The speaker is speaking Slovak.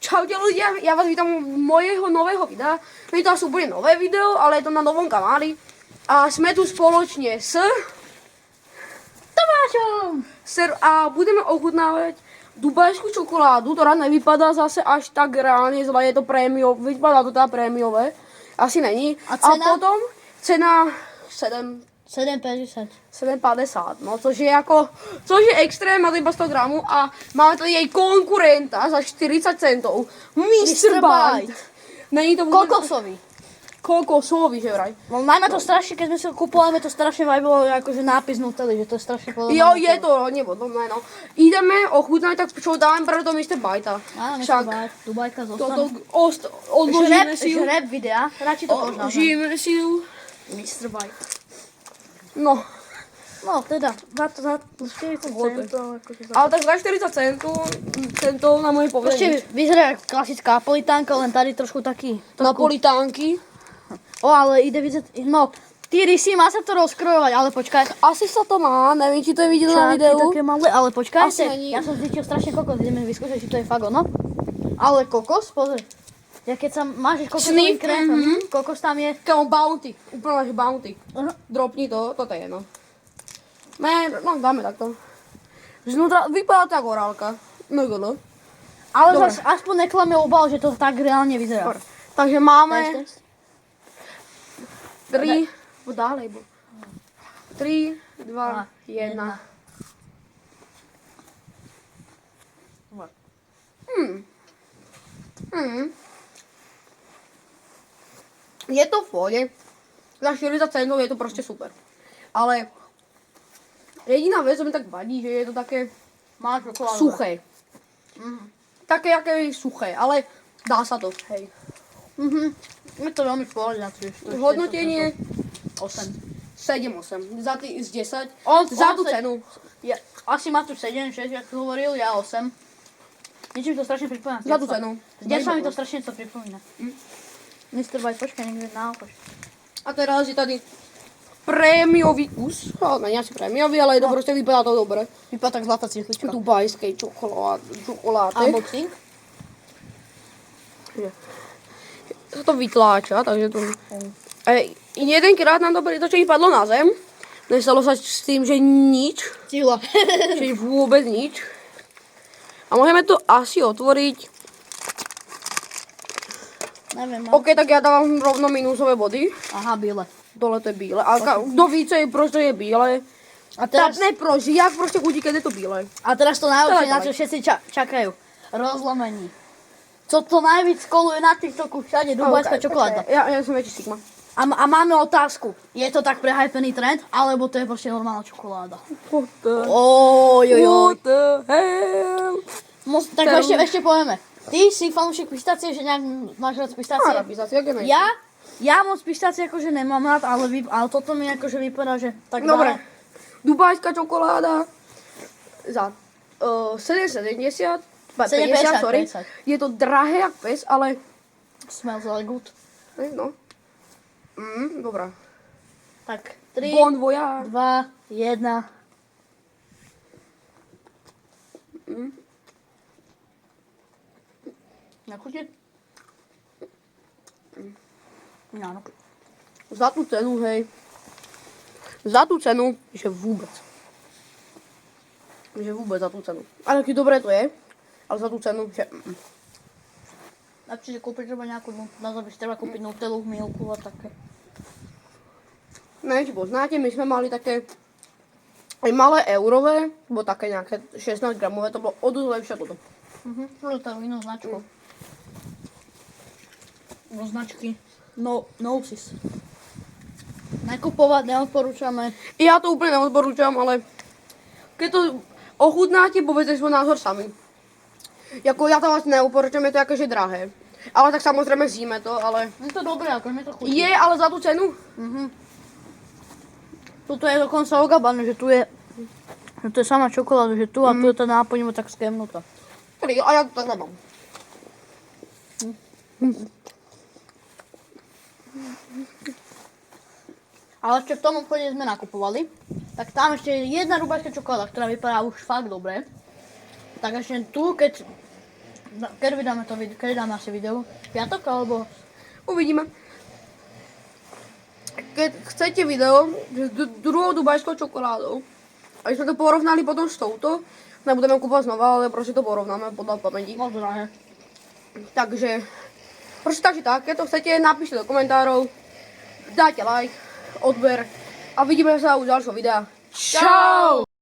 Čaute ľudia, ja vás vítam mojeho nového videa. Nie je to asi úplne nové video, ale je to na novom kanáli. A sme tu spoločne s Tomášom! A budeme ochutnávať dubajskú čokoládu, ktorá nevypadá zase až tak reálne zle, je to prémiové, vypadá to teda prémiové. Asi není. A cena? A potom cena 7,50, no, což je extrém, má to iba 100 gramů a máme tady jej konkurenta za 40 centov, Mr. Bite. Není to vůbec... Kokosový, že vraj. No najmä to strašne, keď sme si ho kúpovali, to strašne vajbilo akože nápis Nutelly, že to je strašne podobné. Jo, je to nepodobné, no. Ideme ochutnať, tak čo dáme pre to Mr. Bite. Áno, Mr. Bite, Dubajka zostane. Odložíme si ju. Žreb videa, radšej to poznám. Odložíme si ju. Mr. Bite. No. No teda, za 40 centov. Ale tak za 40 centov na moje povedanie. Proste vyzerá ako klasická napolitánka, len tady trošku taký. Napolitánky. O, ale ide vyzerať, no, ty rysy, má sa to rozkrojovať, ale počkaj. Asi sa to má, neviem, či to je vidieť na videu. Také malé, ale počkajte, Asi není. ja som zítil strašne kokos, ideme vyskúšať, či to je fakt ono. Ale kokos, pozri. Ja keď sa máš kokosový krém, kokos tam je. Kámo, Bounty, úplne máš Bounty. Aha. Dropni to, toto je no. Ne, no dáme takto. Znútra vypadá to ako orálka. No, no. Ale Dobre. zase aspoň neklame obal, že to tak reálne vyzerá. Dobre. Takže máme Test. 3, dále, 3, 2, 1. Je to v pohode. Za 40 centov je to proste super. Ale jediná vec, čo mi tak vadí, že je to také Máš čokoládu. suché. Také, aké suché, ale dá sa to, hej. Je to veľmi pohodlná tiež. Hodnotenie 8. 7-8. Za z 10. On Za tú se- cenu. Ja, asi má tu 7, 6, jak si hovoril, ja 8. Niečím to strašne pripomína. Za tú cenu. Kde sa mi to strašne to pripomína. Mr. Bite, počkaj, niekde na okoš. A teraz je tady prémiový kus. Ale nie asi prémiový, ale je to proste vypadá to dobre. Vypadá tak zlatá cihlička. Dubajskej čokolády. Unboxing. Sa to vytláča, takže to... Jedenkrát nám to pritočení padlo na zem. Nestalo sa s tým, že nič. Cihla. Čiže vôbec nič. A môžeme to asi otvoriť. Neviem, OK, tak ja dávam rovno minusové body. Aha, biele. Dole to je bíle. A kto více proste je bíle. A teraz, Ne, proč, jak proste chudí, keď je to bíle. a teraz to najlepšie, Dávaj, na čo všetci čakajú. Rozlomení. Co to najvíc koluje na TikToku všade, dubajská čokoláda. Ja som väčší Sigma. A máme otázku. Je to tak prehypený trend, alebo to je proste normálna čokoláda? What the... Ojojoj. What the hell? Tak ešte povieme. Ty si fanúšik pistácie, že nejak máš rád pistácie? Arabizácia, jak je Ja moc pistácie akože nemám rád, ale toto mi akože vypadá, že tak Dobre. dá. Dubajská čokoláda za 7,70, 7,50, sorry. 50. Je to drahé jak pes, ale Smells like good. no. Dobrá. Tak, 3, Bon voyage. 2, 1. Na chuti? Áno. Za tú cenu, hej. Za tú cenu, že vôbec. Že vôbec za tú cenu. Ale keď dobre to je, ale za tú cenu, že... Čiže kúpiť treba nejakú, na to by si treba kúpiť Nutellu, Milku a také. Neviem, či poznáte, my sme mali také aj malé eurové, bo také nejaké 16 gramové, to bolo o dosť lepšie toto. To je inú značku. No značky. No sis. Nekupovať neodporúčame. Ja to úplne neodporúčam, ale keď to ochutnáte, povedzte svoj názor sami. Jako ja to vlastne neodporúčam, je to akože drahé. Ale tak samozrejme zíme to, ale... Je to dobré, ako mi to chutí. Je, ale za tú cenu? Tuto je dokonca ogabané, že tu je sama čokoláda, že tu a tu je tá náplň tak skemnutá. A ja to tak nemám. Ale ešte v tom obchode sme nakupovali, tak tam ešte je jedna rubajská čokoláda, ktorá vypadá už fakt dobre. Tak ešte tu, keď Kedy vydáme to video? Kedy dáme asi video? Piatok alebo? Uvidíme. Keď chcete video s druhou dubajskou čokoládou, aby sme to porovnali potom s touto, nebudeme kúpať znova, ale proste to porovnáme podľa pamäti. Moc drahé. Takže, takže tak, keď to chcete, napíšte do komentárov, dajte like, odber a vidíme sa u ďalšieho videa. Čau!